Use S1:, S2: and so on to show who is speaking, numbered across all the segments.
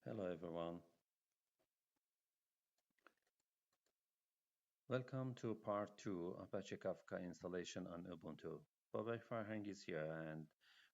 S1: Hello everyone. Welcome to part 2 Apache Kafka installation on Ubuntu. Babak Farhang is here and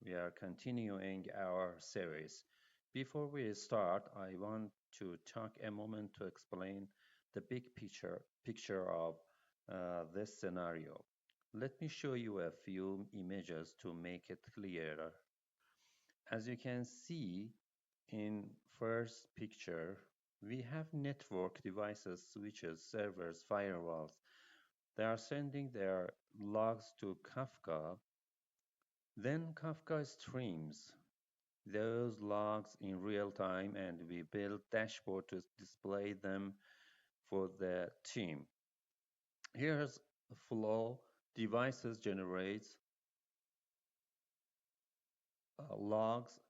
S1: we are continuing our series. Before we start, I want to take a moment to explain the big picture of this scenario. Let me show you a few images to make it clearer. As you can see, in first picture, we have network devices, switches, servers, firewalls. They are sending their logs to Kafka. Then Kafka streams those logs in real time, and we build dashboard to display them for the team. Here's a flow. Devices generates logs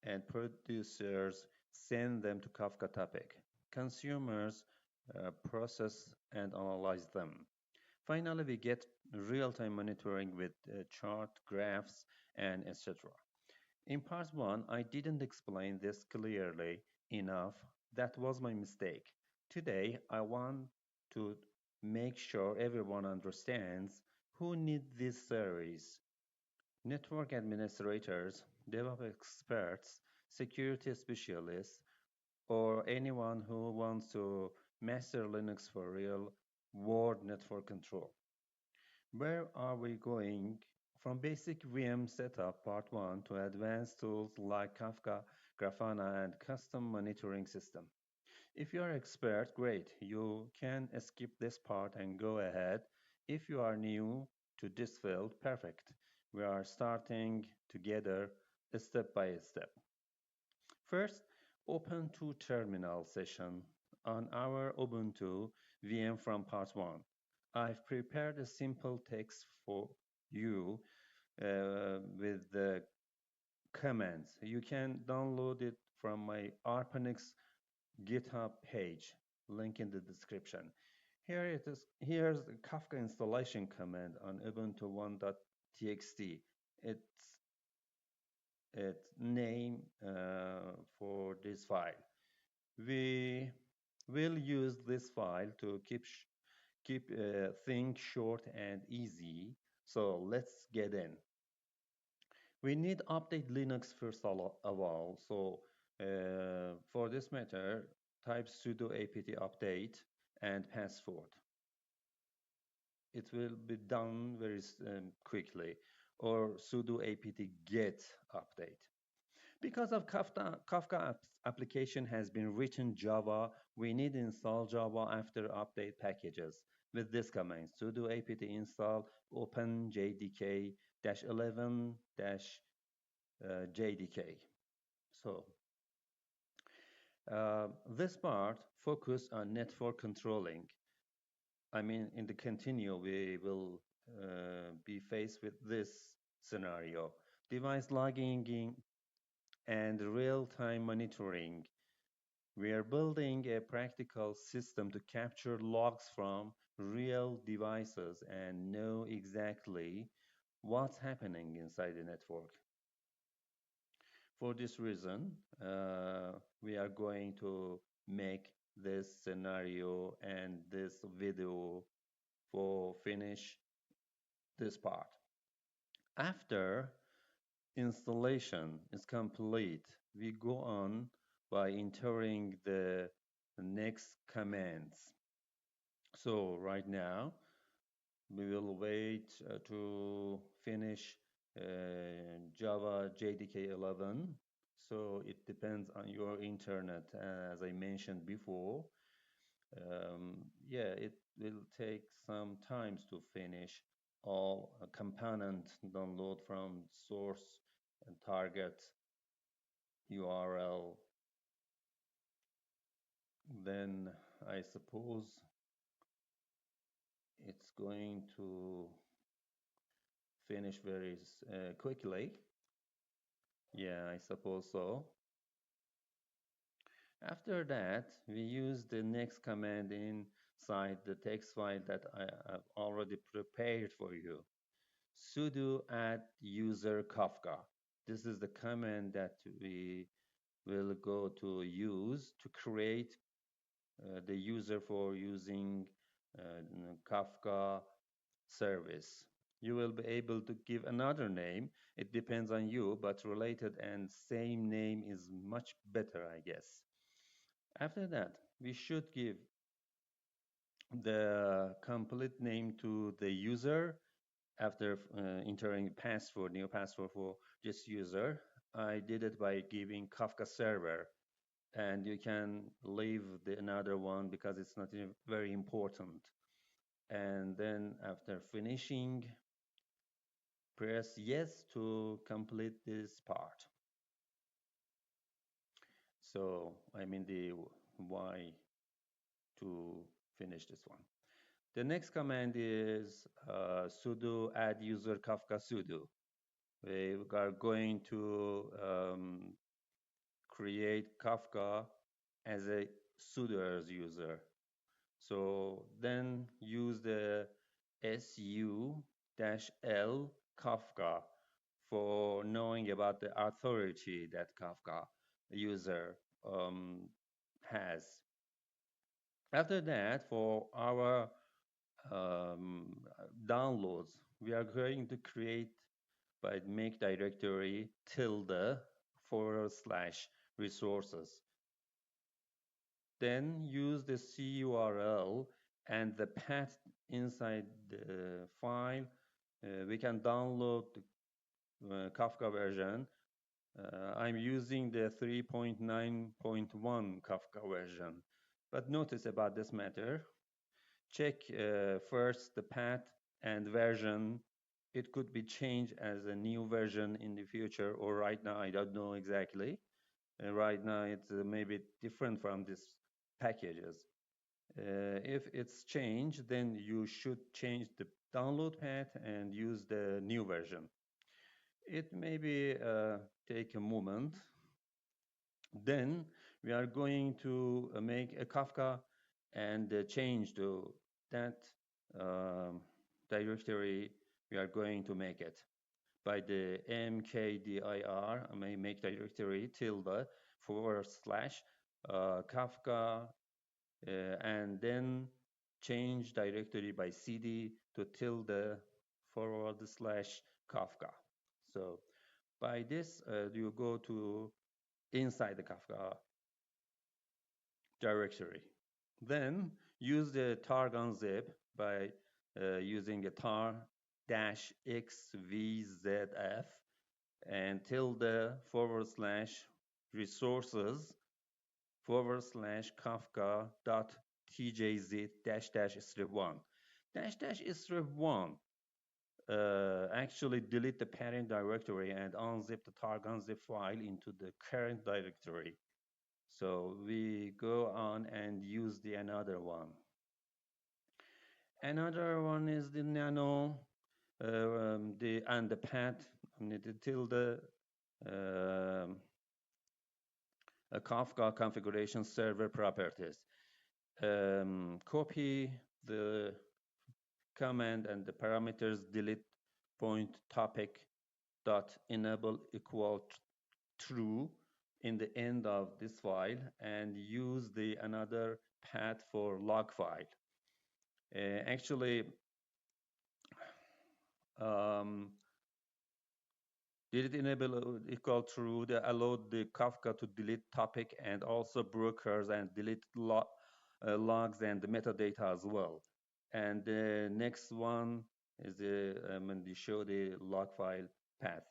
S1: and producers send them to Kafka topic. Consumers process and analyze them. Finally, we get real-time monitoring with chart, graphs, and etc. In part one, I didn't explain this clearly enough. That was my mistake. Today, I want to make sure everyone understands who need this series. Network administrators, DevOps experts, security specialists, or anyone who wants to master Linux for real world network control. Where are we going? From basic VM setup part 1 to advanced tools like Kafka, Grafana, and custom monitoring system. If you are expert, great. You can skip this part and go ahead. If you are new to this field, perfect. We are starting together step by step. First, open to terminal session on our Ubuntu VM from part 1. I've prepared a simple text for you with the commands. You can download it from my Arpanix GitHub page, link in the description. Here it is. Here's the Kafka installation command on Ubuntu 1.txt. It's its name for this file. We will use this file to keep things short and easy. So let's get in. We need update Linux first of all. So for this matter, type sudo apt update and password. It will be done very quickly, or sudo apt get update. Because of Kafka application has been written Java, we need to install Java after update packages with this command sudo apt install open jdk-11-jdk. So this part focus on network controlling. I mean, in the continue, we will be faced with this scenario. Device logging and real-time monitoring. We are building a practical system to capture logs from real devices and know exactly what's happening inside the network. For this reason, we are going to make this scenario and this video for finish this part. After installation is complete, we go on by entering the next commands. So right now, we will wait to finish Java JDK 11. So it depends on your internet, as I mentioned before. Yeah, it will take some times to finish all component download from source and target URL. Then I suppose it's going to finish very quickly. Yeah, I suppose so. After that, we use the next command inside the text file that I have already prepared for you. Sudo add user Kafka. This is the command that we we'll go to use to create the user for using Kafka service. You will be able to give another name. It depends on you, but related and same name is much better, I guess. After that, we should give the complete name to the user after entering password, new password for this user. I did it by giving Kafka server, and you can leave the another one because it's not very important. And then after finishing, press yes to complete this part. So I mean the Y to finish this one. The next command is sudo add user Kafka sudo. We are going to create Kafka as a sudo as user. So then use the su-l Kafka for knowing about the authority that Kafka user has. After that, for our downloads, we are going to create by make directory tilde / resources. Then use the curl and the path inside the file. We can download the Kafka version. I'm using the 3.9.1 Kafka version. But notice about this matter. Check first the path and version. It could be changed as a new version in the future, or right now, I don't know exactly. Right now, it's maybe different from these packages. If it's changed, then you should change the download path and use the new version. It maybe take a moment. Then we are going to make a Kafka and change to that directory. We are going to make it by the mkdir, I may make directory tilde / Kafka and then change directory by cd to tilde / Kafka. So by this, you go to inside the Kafka directory. Then use the tar unzip by using a tar -xvzf and tilde / resources / Kafka dot tjz --strip1. --strip1 actually delete the parent directory and unzip the tar unzip file into the current directory. So we go on and use the another one. Another one is the nano, and the path, the tilde, a Kafka configuration server properties. Copy the command and the parameters delete point topic dot enable equal true in the end of this file and use the another path for log file. Actually, did it enable equal true that allowed the Kafka to delete topic and also brokers and delete logs and the metadata as well. And the next one is when they show the log file path.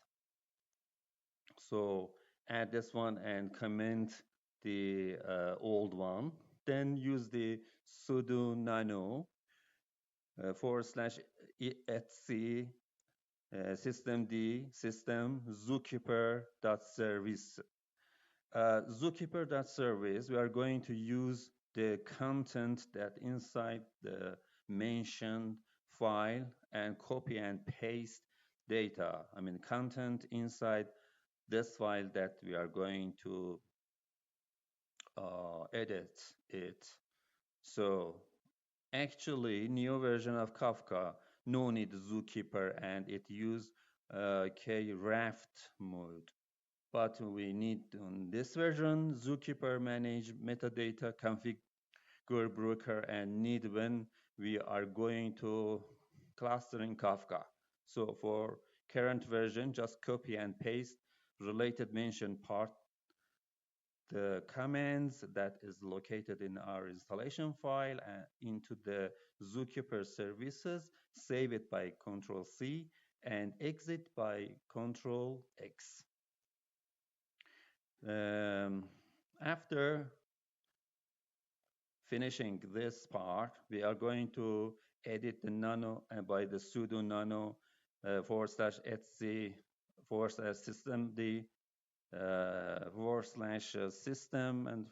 S1: So add this one and comment the old one. Then use the sudo nano /etc systemd system zookeeper.service. Zookeeper.service, we are going to use the content that inside the mentioned file and copy and paste data. I mean, content inside this file that we are going to edit it. So actually, new version of Kafka, no need zookeeper, and it use kraft mode. but we need on this version zookeeper manage metadata configure broker and need when we are going to clustering Kafka. So for current version, just copy and paste related mention part, the commands that is located in our installation file into the zookeeper services, save it by Control C and exit by Control X. After finishing this part, we are going to edit the nano by the sudo nano /etc /systemd /system and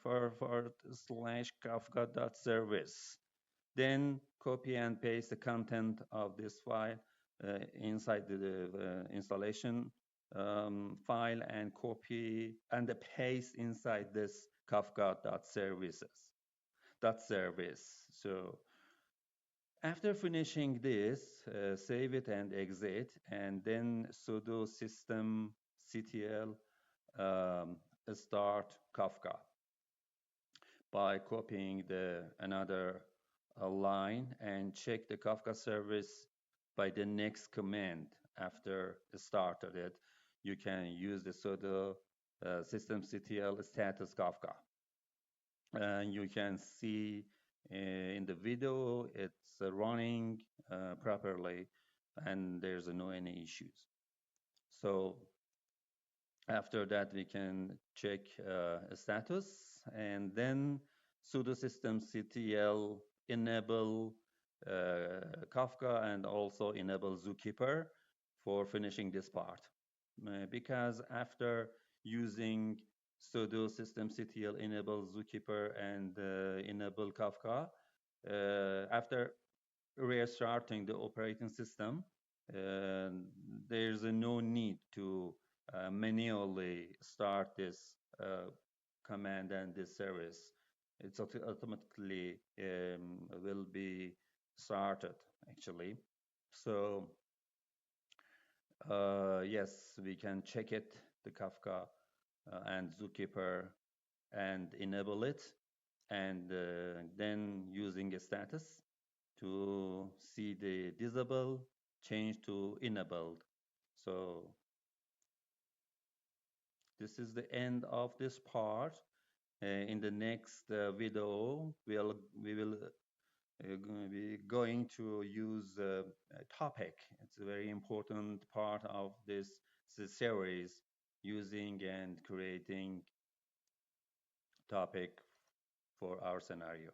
S1: /kafka.service. Then copy and paste the content of this file inside the installation file and copy and paste inside this kafka.service. So after finishing this, save it and exit, and then sudo systemctl start Kafka by copying another line and check the Kafka service by the next command after started it. You can use the sudo systemctl status Kafka. And you can see in the video it's running properly and there's no any issues. So after that we can check status and then sudo systemctl enable Kafka and also enable zookeeper for finishing this part. Because after using sudo systemctl enable zookeeper and enable Kafka, after restarting the operating system, there's no need to manually start this command and this service. It's automatically will be started actually. So yes, we can check it, the Kafka and zookeeper and enable it, and then using a status to see the disable change to enabled. So this is the end of this part. In the next video, we will be going to use a topic. It's a very important part of this series, using and creating topic for our scenario.